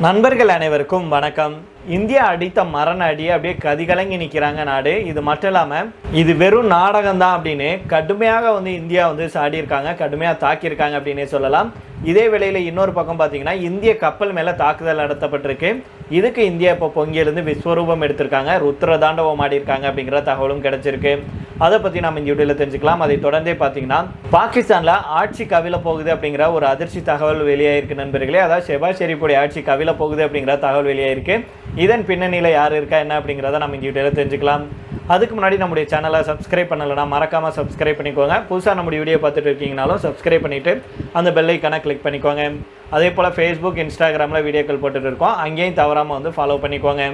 நண்பர்கள் அனைவருக்கும் வணக்கம். இந்தியா அடித்த மரண அடியை அப்படியே கதிகலங்கி நிற்கிறாங்க நாடு. இது மட்டும் இல்லாமல் இது வெறும் நாடகம் தான் அப்படின்னு கடுமையாக இந்தியா சாடியிருக்காங்க, கடுமையாக தாக்கியிருக்காங்க அப்படின்னே சொல்லலாம். இதே வேளையில் இன்னொரு பக்கம் பார்த்தீங்கன்னா இந்திய கப்பல் மேலே தாக்குதல் நடத்தப்பட்டிருக்கு. இதுக்கு இந்தியா இப்போ பொங்கியிலிருந்து விஸ்வரூபம் எடுத்திருக்காங்க, ருத்ர தாண்டவம் ஆடியிருக்காங்க அப்படிங்கிற தகவலும் கிடைச்சிருக்கு. அதை பற்றி நம்ம இந்த வீடியோவில் தெரிஞ்சுக்கலாம். அதை தொடர்ந்தே பார்த்தீங்கன்னா பாகிஸ்தானில் ஆட்சி கவிழ போகுது அப்படிங்கிற ஒரு அதிர்ச்சி தகவல் வெளியாயிருக்கு நண்பர்களே. அதாவது ஷெபாஸ் ஷெரீஃபுடைய ஆட்சி கவிழ போகுது அப்படிங்கிற தகவல் வெளியாயிருக்கு. இதன் பின்னணியில் யார் இருக்கா என்ன அப்படிங்கிறத நம்ம இந்த வீடியோவில் தெரிஞ்சுக்கலாம். அதுக்கு முன்னாடி நம்முடைய சேனலை சப்ஸ்கிரைப் பண்ணலைன்னா மறக்காமல் சப்ஸ்கிரைப் பண்ணிக்கோங்க. புதுசாக நம்முடைய வீடியோ பார்த்துட்டு இருக்கீங்கனாலும் சப்ஸ்கிரைப் பண்ணிவிட்டு அந்த பெல் ஐக்கானை கிளிக் பண்ணிக்கோங்க. அதே போல் ஃபேஸ்புக், இன்ஸ்டாகிராமில் வீடியோக்கள் போட்டுட்டு இருக்கோம், அங்கேயும் தவறாமல் ஃபாலோ பண்ணிக்கோங்க.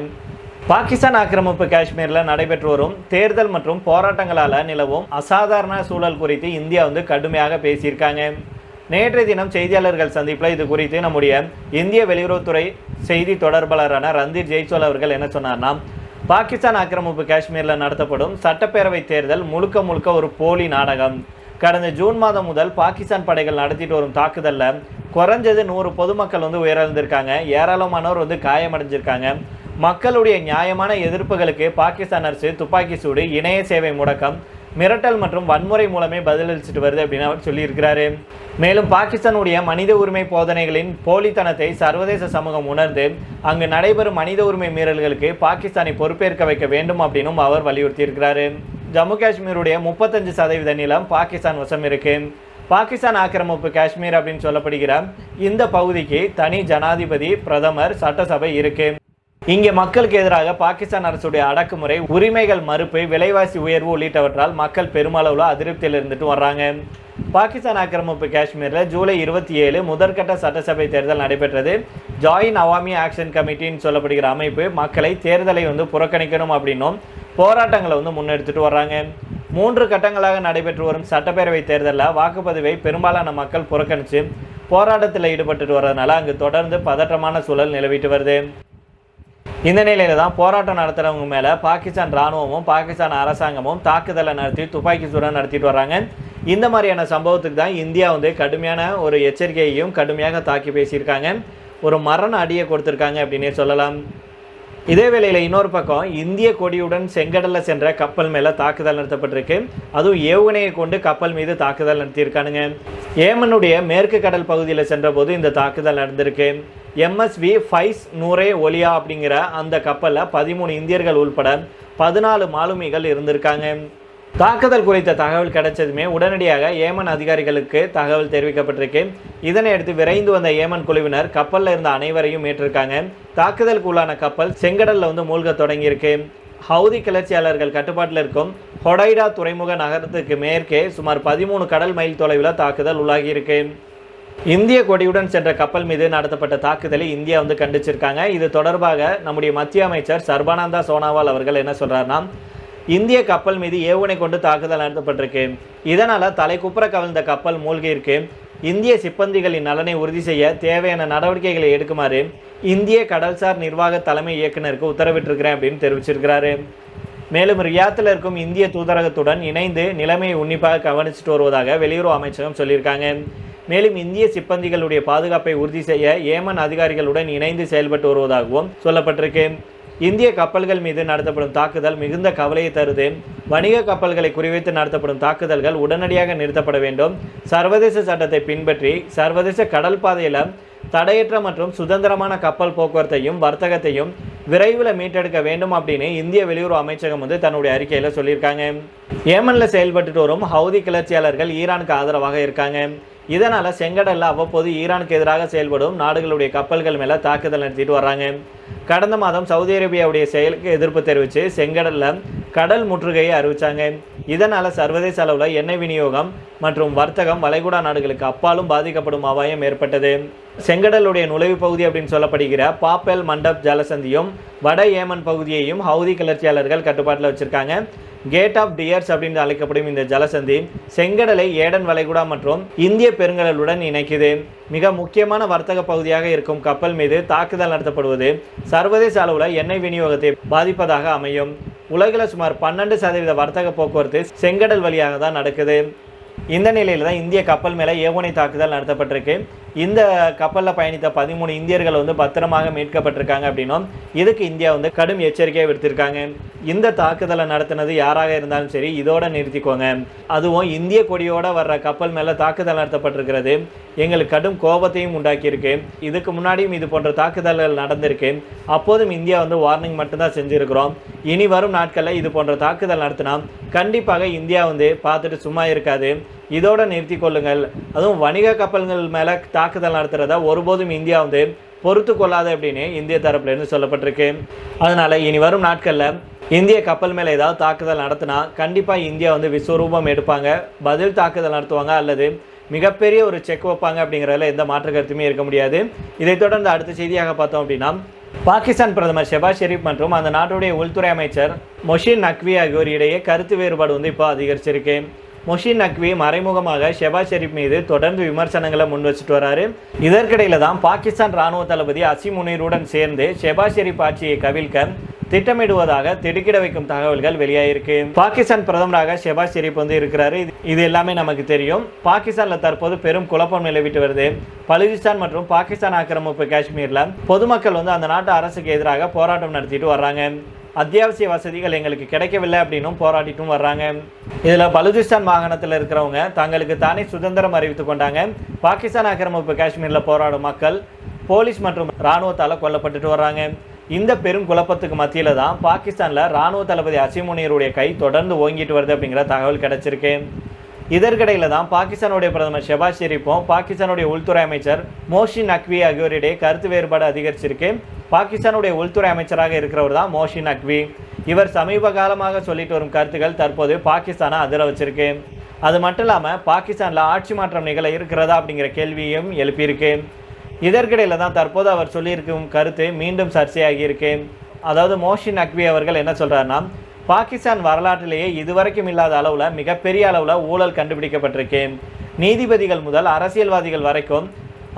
பாகிஸ்தான் ஆக்கிரமிப்பு காஷ்மீரில் நடைபெற்று வரும் தேர்தல் மற்றும் போராட்டங்களால் நிலவும் அசாதாரண சூழல் குறித்து இந்தியா கடுமையாக பேசியிருக்காங்க. நேற்றைய தினம் செய்தியாளர்கள் சந்திப்பில் இது குறித்து நம்முடைய இந்திய வெளியுறவுத்துறை செய்தி தொடர்பாளரான ரந்தீர் ஜெய்ஸ்வால் அவர்கள் என்ன சொன்னார்னா, பாகிஸ்தான் ஆக்கிரமிப்பு காஷ்மீரில் நடத்தப்படும் சட்டப்பேரவை தேர்தல் முழுக்க ஒரு போலி நாடகம். கடந்த ஜூன் மாதம் முதல் பாகிஸ்தான் படைகள் நடத்திட்டு வரும் தாக்குதலில் குறைஞ்சது 100 பொதுமக்கள் உயிரிழந்திருக்காங்க, ஏராளமானோர் காயமடைஞ்சிருக்காங்க. மக்களுடைய நியாயமான எதிர்ப்புகளுக்கு பாகிஸ்தான் அரசு துப்பாக்கி சூடு, இணைய சேவை முடக்கம், மிரட்டல் மற்றும் வன்முறை மூலமே பதிலளிச்சுட்டு வருது அப்படின்னு அவர் சொல்லியிருக்கிறாரு. மேலும் பாகிஸ்தானுடைய மனித உரிமை போதனைகளின் போலித்தனத்தை சர்வதேச சமூகம் உணர்ந்து அங்கு நடைபெறும் மனித உரிமை மீறல்களுக்கு பாகிஸ்தானை பொறுப்பேற்க வைக்க வேண்டும் அப்படின்னும் அவர் வலியுறுத்தியிருக்கிறாரு. ஜம்மு காஷ்மீருடைய 35% நிலம் பாகிஸ்தான் வசம் இருக்கு. பாகிஸ்தான் ஆக்கிரமிப்பு காஷ்மீர் அப்படின்னு சொல்லப்படுகிற இந்த பகுதிக்கு தனி ஜனாதிபதி, பிரதமர், சட்டசபை இருக்கு. இங்கே மக்களுக்கு எதிராக பாகிஸ்தான் அரசுடைய அடக்குமுறை, உரிமைகள் மறுப்பு, விலைவாசி உயர்வு உள்ளிட்டவற்றால் மக்கள் பெருமளவில் அதிருப்தியில் இருந்துட்டு வர்றாங்க. பாகிஸ்தான் ஆக்கிரமிப்பு காஷ்மீரில் ஜூலை 27 முதற்கட்ட சட்டசபை தேர்தல் நடைபெற்றது. ஜாயின் அவாமி ஆக்ஷன் கமிட்டின்னு சொல்லப்படுகிற அமைப்பு மக்களை தேர்தலை புறக்கணிக்கணும் அப்படின்னும் போராட்டங்களை முன்னெடுத்துட்டு வர்றாங்க. 3 கட்டங்களாக நடைபெற்று வரும் சட்டப்பேரவை தேர்தலில் வாக்குப்பதிவை பெரும்பாலான மக்கள் புறக்கணித்து போராட்டத்தில் ஈடுபட்டு வர்றதுனால அங்கு தொடர்ந்து பதற்றமான சூழல் நிலவிட்டு வருது. இந்த நிலையில தான் போராட்டம் நடத்துகிறவங்க மேலே பாகிஸ்தான் இராணுவமும் பாகிஸ்தான் அரசாங்கமும் தாக்குதலை நடத்தி துப்பாக்கி சூடு நடத்திட்டு வர்றாங்க. இந்த மாதிரியான சம்பவத்துக்கு தான் இந்தியா கடுமையான ஒரு எச்சரிக்கையையும் கடுமையாக தாக்கி பேசியிருக்காங்க, ஒரு மரண அடியை கொடுத்துருக்காங்க அப்படின்னே சொல்லலாம். இதே வேளையில் இன்னொரு பக்கம் இந்திய கொடியுடன் செங்கடலில் சென்ற கப்பல் மேலே தாக்குதல் நடத்தப்பட்டிருக்கு. அதுவும் ஏவுகணையை கொண்டு கப்பல் மீது தாக்குதல் நடத்தியிருக்கானுங்க. ஏமனுடைய மேற்கு கடல் பகுதியில் சென்ற போது இந்த தாக்குதல் நடந்திருக்கு. MSV ஃபைஸ் நூரே ஒலியா அப்படிங்கிற அந்த கப்பலில் 13 இந்தியர்கள் உள்பட 14 மாலுமிகள் இருந்திருக்காங்க. தாக்குதல் குறித்த தகவல் கிடைச்சதுமே உடனடியாக ஏமன் அதிகாரிகளுக்கு தகவல் தெரிவிக்கப்பட்டிருக்கு. இதனை அடுத்து விரைந்து வந்த ஏமன் குழுவினர் கப்பலில் இருந்த அனைவரையும் மீட்டிருக்காங்க. தாக்குதலுக்கு உள்ளான கப்பல் செங்கடலில் மூழ்க தொடங்கியிருக்கு. ஹவுதி கிளர்ச்சியாளர்கள் கட்டுப்பாட்டில் இருக்கும் ஹொடைடா துறைமுக நகரத்துக்கு மேற்கே சுமார் 13 கடல் மைல் தொலைவில் தாக்குதல் உள்ளாகியிருக்கு. இந்திய கொடியுடன் சென்ற கப்பல் மீது நடத்தப்பட்ட தாக்குதலை இந்தியா கண்டிச்சிருக்காங்க. இது தொடர்பாக நம்முடைய மத்திய அமைச்சர் சர்பானந்தா சோனாவால் அவர்கள் என்ன சொல்றாருன்னா, இந்திய கப்பல் மீது ஏவுகணை கொண்டு தாக்குதல் நடத்தப்பட்டிருக்கு. இதனால தலைக்குப்புற கவிழ்ந்த கப்பல் மூழ்கியிருக்கு. இந்திய சிப்பந்திகளின் நலனை உறுதி செய்ய தேவையான நடவடிக்கைகளை எடுக்குமாறு இந்திய கடல்சார் நிர்வாக தலைமை இயக்குநருக்கு உத்தரவிட்டிருக்கிறேன் அப்படின்னு தெரிவிச்சிருக்கிறாரு. மேலும் ரியாத்தில் இருக்கும் இந்திய தூதரகத்துடன் இணைந்து நிலைமையை உன்னிப்பாக கவனிச்சுட்டு வருவதாக வெளியுறவு அமைச்சகம் சொல்லியிருக்காங்க. மேலும் இந்திய சிப்பந்திகளுடைய பாதுகாப்பை உறுதி செய்ய ஏமன் அதிகாரிகளுடன் இணைந்து செயல்பட்டு வருவதாகவும் சொல்லப்பட்டிருக்கு. இந்திய கப்பல்கள் மீது நடத்தப்படும் தாக்குதல் மிகுந்த கவலையை தருது. வணிக கப்பல்களை குறிவைத்து நடத்தப்படும் தாக்குதல்கள் உடனடியாக நிறுத்தப்பட வேண்டும். சர்வதேச சட்டத்தை பின்பற்றி சர்வதேச கடல் பாதையில் தடையற்ற மற்றும் சுதந்திரமான கப்பல் போக்குவரத்தையும் வர்த்தகத்தையும் விரைவில் மீட்டெடுக்க வேண்டும் அப்படின்னு இந்திய வெளியுறவு அமைச்சகம் தன்னுடைய அறிக்கையில் சொல்லியிருக்காங்க. ஏமனில் செயல்பட்டு வரும் ஹவுதி கிளர்ச்சியாளர்கள் ஈரானுக்கு ஆதரவாக இருக்காங்க. இதனால் செங்கடலில் அவ்வப்போது ஈரானுக்கு எதிராக செயல்படும் நாடுகளுடைய கப்பல்கள் மேலே தாக்குதல் நடத்திட்டு வர்றாங்க. கடந்த மாதம் சவுதி அரேபியாவுடைய செயலுக்கு எதிர்ப்பு தெரிவித்து செங்கடலில் கடல் முற்றுகையை அறிவித்தாங்க. இதனால் சர்வதேச அளவில் எண்ணெய் விநியோகம் மற்றும் வர்த்தகம் வளைகுடா நாடுகளுக்கு அப்பாலும் பாதிக்கப்படும் அபாயம் ஏற்பட்டது. செங்கடலுடைய நுழைவு பகுதி அப்படின்னு சொல்லப்படுகிற பாப்பெல் மண்டப் ஜலசந்தியும் வட ஏமன் பகுதியையும் ஹவுதி கிளர்ச்சியாளர்கள் கட்டுப்பாட்டில் வச்சுருக்காங்க. கேட் ஆஃப் டியர்ஸ் அப்படின்னு அழைக்கப்படும் இந்த ஜலசந்தி செங்கடலை ஏடன் வளைகுடா மற்றும் இந்திய பெருங்கடலுடன் இணைக்குது. மிக முக்கியமான வர்த்தக பகுதியாக இருக்கும் கப்பல் மீது தாக்குதல் நடத்தப்படுவது சர்வதேச அளவில் எண்ணெய் விநியோகத்தை பாதிப்பதாக அமையும். உலகில் சுமார் 12% வர்த்தக போக்குவரத்து செங்கடல் வழியாக தான் நடக்குது. இந்த நிலையில் தான் இந்திய கப்பல் மேலே ஏவுகணை தாக்குதல் நடத்தப்பட்டிருக்கு. இந்த கப்பலில் பயணித்த 13 இந்தியர்கள் வந்து பத்திரமாக மீட்கப்பட்டிருக்காங்க அப்படின்னும் இதுக்கு இந்தியா வந்து கடும் எச்சரிக்கையை விடுத்திருக்காங்க. இந்த தாக்குதலை நடத்தினது யாராக இருந்தாலும் சரி இதோட நிறுத்திக்கோங்க. அதுவும் இந்திய கொடியோட வர்ற கப்பல் மேலே தாக்குதல் நடத்தப்பட்டிருக்கிறது எங்களுக்கு கடும் கோபத்தையும் உண்டாக்கியிருக்கு. இதுக்கு முன்னாடியும் இது போன்ற தாக்குதல்கள் நடந்திருக்கு. அப்போதும் இந்தியா வந்து வார்னிங் மட்டும்தான் செஞ்சுருக்கிறோம். இனி வரும் நாட்களில் இது போன்ற தாக்குதல் நடத்தினா கண்டிப்பாக இந்தியா வந்து பார்த்துட்டு சும்மா இருக்காது. இதோட நிறுத்தி கொள்ளுங்கள். அதுவும் வணிக கப்பல்கள் மேலே தாக்குதல் நடத்துகிறத ஒருபோதும் இந்தியா வந்து பொறுத்து கொள்ளாது அப்படின்னு இந்திய தரப்புலேருந்து சொல்லப்பட்டிருக்கு. அதனால் இனி வரும் நாட்களில் இந்திய கப்பல் மேலே ஏதாவது தாக்குதல் நடத்தினா கண்டிப்பாக இந்தியா வந்து விஸ்வரூபம் எடுப்பாங்க, பதில் தாக்குதல் நடத்துவாங்க, அல்லது மிகப்பெரிய ஒரு செக் வைப்பாங்க. அப்படிங்கிறதுல எந்த மாற்று கருத்துமே இருக்க முடியாது. இதைத் தொடர்ந்து அடுத்த செய்தியாக பார்த்தோம் அப்படின்னா, பாகிஸ்தான் பிரதமர் ஷெபாஸ் ஷெரீப் மற்றும் அந்த நாட்டுடைய உள்துறை அமைச்சர் மொஷின் நக்வி ஆகியோர் இடையே கருத்து வேறுபாடு வந்து இப்போ அதிகரிச்சிருக்கு. மொஷின் நக்வி மறைமுகமாக ஷெபாஸ் ஷெரீப் மீது தொடர்ந்து விமர்சனங்களை முன் வச்சுட்டு வராரு. இதற்கிடையில தான் பாகிஸ்தான் ராணுவ தளபதி அசீம் முனீருடன் சேர்ந்து ஷெபாஸ் ஷெரீப் ஆட்சியை கவிழ்க்க திட்டமிடுவதாக திடுக்கிட வைக்கும் தகவல்கள் வெளியாயிருக்கு. பாகிஸ்தான் பிரதமராக ஷெபாஸ் ஷெரீப் வந்து இருக்கிறாரு. இது எல்லாமே நமக்கு தெரியும். பாகிஸ்தான்ல தற்போது பெரும் குழப்பம் நிலவிட்டு வருது. பலுசிஸ்தான் மற்றும் பாகிஸ்தான் ஆக்கிரமிப்பு காஷ்மீர்ல பொதுமக்கள் வந்து அந்த நாட்டு அரசுக்கு எதிராக போராட்டம் நடத்திட்டு வர்றாங்க. அத்தியாவசிய வசதிகள் எங்களுக்கு கிடைக்கவில்லை அப்படின்னும் போராடிட்டும் வர்றாங்க. இதில் பலுசிஸ்தான் மாகாணத்தில் இருக்கிறவங்க தங்களுக்கு தானே சுதந்திரம் அறிவித்து கொண்டாங்க. பாகிஸ்தான் ஆக்கிரமிப்பு காஷ்மீரில் போராடும் மக்கள் போலீஸ் மற்றும் இராணுவத்தால் கொல்லப்பட்டுட்டு வர்றாங்க. இந்த பெரும் குழப்பத்துக்கு மத்தியில் தான் பாகிஸ்தானில் இராணுவ தளபதி அசீம் முனீருடைய கை தொடர்ந்து ஓங்கிட்டு வருது அப்படிங்கிற தகவல் கிடைச்சிருக்கு. இதற்கிடையில் தான் பாகிஸ்தானுடைய பிரதமர் ஷெபாஸ் ஷெரீப்பும் பாகிஸ்தானுடைய உள்துறை அமைச்சர் மோஷின் நக்வி ஆகியோரிடையே கருத்து வேறுபாடு அதிகரிச்சிருக்கு. பாகிஸ்தானுடைய உள்துறை அமைச்சராக இருக்கிறவர் தான் மோஷின் நக்வி. இவர் சமீப காலமாக சொல்லிட்டு வரும் கருத்துக்கள் தற்போது பாகிஸ்தானை அதிர வச்சிருக்கு. அது மட்டும் இல்லாமல் பாகிஸ்தானில் ஆட்சி மாற்றம் நிகழ இருக்கிறதா அப்படிங்கிற கேள்வியும் எழுப்பியிருக்கு. இதற்கிடையில் தான் தற்போது அவர் சொல்லியிருக்கும் கருத்து மீண்டும் சர்ச்சையாகியிருக்கு. அதாவது மோஷின் நக்வி அவர்கள் என்ன சொல்கிறாருன்னா, பாகிஸ்தான் வரலாற்றிலேயே இதுவரைக்கும் இல்லாத அளவில் மிகப்பெரிய அளவில் ஊழல் கண்டுபிடிக்கப்பட்டிருக்கு. நீதிபதிகள் முதல் அரசியல்வாதிகள் வரைக்கும்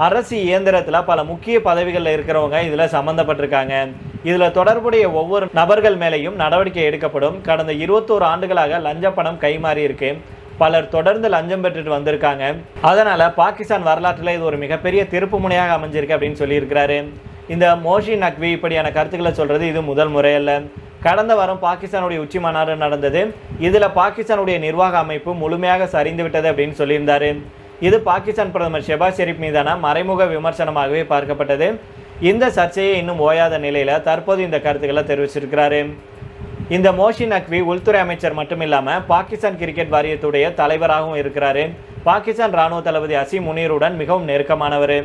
அரசு இயந்திரத்தில் பல முக்கிய பதவிகளில் இருக்கிறவங்க இதில் சம்மந்தப்பட்டிருக்காங்க. இதில் தொடர்புடைய ஒவ்வொரு நபர்கள் மேலேயும் நடவடிக்கை எடுக்கப்படும். கடந்த 21 ஆண்டுகளாக லஞ்ச பணம் கைமாறி இருக்கு. பலர் தொடர்ந்து லஞ்சம் பெற்றுட்டு வந்திருக்காங்க. அதனால் பாகிஸ்தான் வரலாற்றில் இது ஒரு மிகப்பெரிய திருப்பு முனையாக அமைஞ்சிருக்கு அப்படின்னு சொல்லியிருக்கிறாரு. இந்த மோஷின் நக்வி இப்படியான கருத்துக்களை சொல்கிறது இது முதல் முறையல்ல. கடந்த வாரம் பாகிஸ்தானுடைய உச்சி மாநாடு நடந்தது. இதில் பாகிஸ்தானுடைய நிர்வாக அமைப்பு முழுமையாக சரிந்து விட்டது அப்படின்னு சொல்லியிருந்தாரு. இது பாகிஸ்தான் பிரதமர் ஷெபாஸ் ஷெரீப் மீதான மறைமுக விமர்சனமாகவே பார்க்கப்பட்டது. இந்த சர்ச்சையை இன்னும் ஓயாத நிலையில் தற்போது இந்த கருத்துக்களை தெரிவிச்சிருக்கிறாரு. இந்த மோஷின் நக்வி உள்துறை அமைச்சர் மட்டும் இல்லாமல் பாகிஸ்தான் கிரிக்கெட் வாரியத்துடைய தலைவராகவும் இருக்கிறாரு. பாகிஸ்தான் ராணுவ தளபதி அசீம் முனீருடன் மிகவும் நெருக்கமானவர்.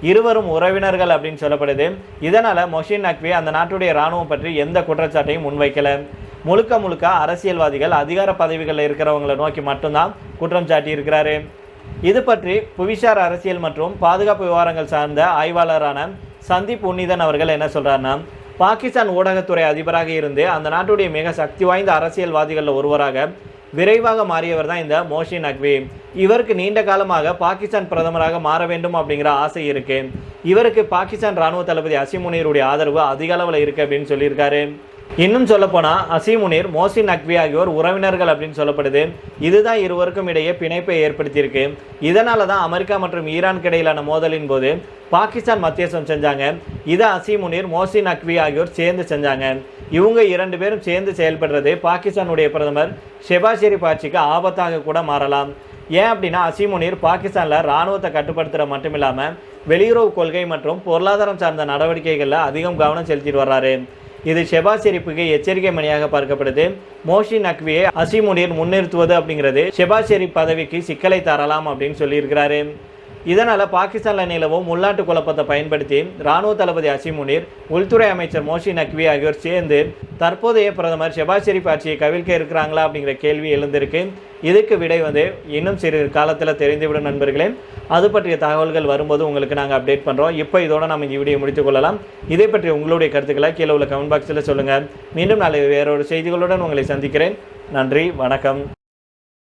இருவரும் உறவினர்கள் அப்படின்னு சொல்லப்படுது. இதனால் மொஷின் நக்வி அந்த நாட்டுடைய இராணுவம் பற்றி எந்த குற்றச்சாட்டையும் முன்வைக்கலை. முழுக்க அரசியல்வாதிகள் அதிகார பதவிகளில் இருக்கிறவங்களை நோக்கி மட்டும்தான் குற்றம் சாட்டி இருக்கிறாரு. இது பற்றி புவிசார் அரசியல் மற்றும் பாதுகாப்பு விவகாரங்கள் சார்ந்த ஆய்வாளரான சந்தீப் உன்னிதன் அவர்கள் என்ன சொல்கிறாருன்னா, பாகிஸ்தான் ஊடகத்துறை அதிபராக இருந்து அந்த நாட்டுடைய மிக சக்தி வாய்ந்த அரசியல்வாதிகளில் ஒருவராக விரைவாக மாறியவர் தான் இந்த மோஷின் நக்வி. இவருக்கு நீண்ட காலமாக பாகிஸ்தான் பிரதமராக மாற வேண்டும் அப்படிங்கிற ஆசை இருக்கு. இவருக்கு பாகிஸ்தான் ராணுவ தளபதி அசீம் முனீருடைய ஆதரவு அதிக அளவில் இருக்கு அப்படின்னு சொல்லியிருக்காரு. இன்னும் சொல்லப்போனால் அசீம் முனீர், மோஷின் நக்வி ஆகியோர் உறவினர்கள் அப்படின்னு சொல்லப்படுது. இதுதான் இருவருக்கும் இடையே பிணைப்பை ஏற்படுத்தியிருக்கு. இதனால தான் அமெரிக்கா மற்றும் ஈரானுக்கு இடையிலான மோதலின் போது பாகிஸ்தான் மத்தியஸ்தம் செஞ்சாங்க. இதை அசீம் முனீர், மோஷின் நக்வி ஆகியோர் சேர்ந்து செஞ்சாங்க. இவங்க 2 பேரும் சேர்ந்து செயல்படுறது பாகிஸ்தானுடைய பிரதமர் ஷெபாஸ் ஷெரீப் ஆட்சிக்கு ஆபத்தாக கூட மாறலாம். ஏன் அப்படின்னா அசீம் முனீர் பாகிஸ்தானில் இராணுவத்தை கட்டுப்படுத்துகிற மட்டும் இல்லாமல் வெளியுறவு கொள்கை மற்றும் பொருளாதாரம் சார்ந்த நடவடிக்கைகளில் அதிகம் கவனம் செலுத்திட்டு வர்றாரு. இது ஷெபாஸ் ஷெரீப்புக்கு எச்சரிக்கை மணியாக பார்க்கப்படுது. மோஷின் நக்வியை அசீம் முனீர் முன்னிறுத்துவது அப்படிங்கிறது ஷெபாஸ் ஷெரீப் பதவிக்கு சிக்கலை தரலாம் அப்படின்னு சொல்லியிருக்கிறாரு. இதனால் பாகிஸ்தானில் நிலவும் உள்நாட்டு குழப்பத்தை பயன்படுத்தி இராணுவ தளபதி அசீம் முனீர், உள்துறை அமைச்சர் மோஷின் நக்வி ஆகியோர் சேர்ந்து தற்போதைய பிரதமர் ஷெபாஸ் ஷெரீப் ஆட்சியை கவிழ்க்க இருக்கிறாங்களா அப்படிங்கிற கேள்வி எழுந்திருக்கு. இதுக்கு விடை இன்னும் சிறு காலத்தில் தெரிந்துவிடும் நண்பர்களே. அது பற்றிய தகவல்கள் வரும்போது உங்களுக்கு நாங்கள் அப்டேட் பண்ணுறோம். இப்போ இதோட நம்ம இந்த வீடியோ முடித்துக் கொள்ளலாம். இதை பற்றி உங்களுடைய கருத்துக்களை கீழே உள்ள கமெண்ட் பாக்ஸில் சொல்லுங்கள். மீண்டும் நாளை வேறொரு செய்திகளுடன் உங்களை சந்திக்கிறேன். நன்றி, வணக்கம்.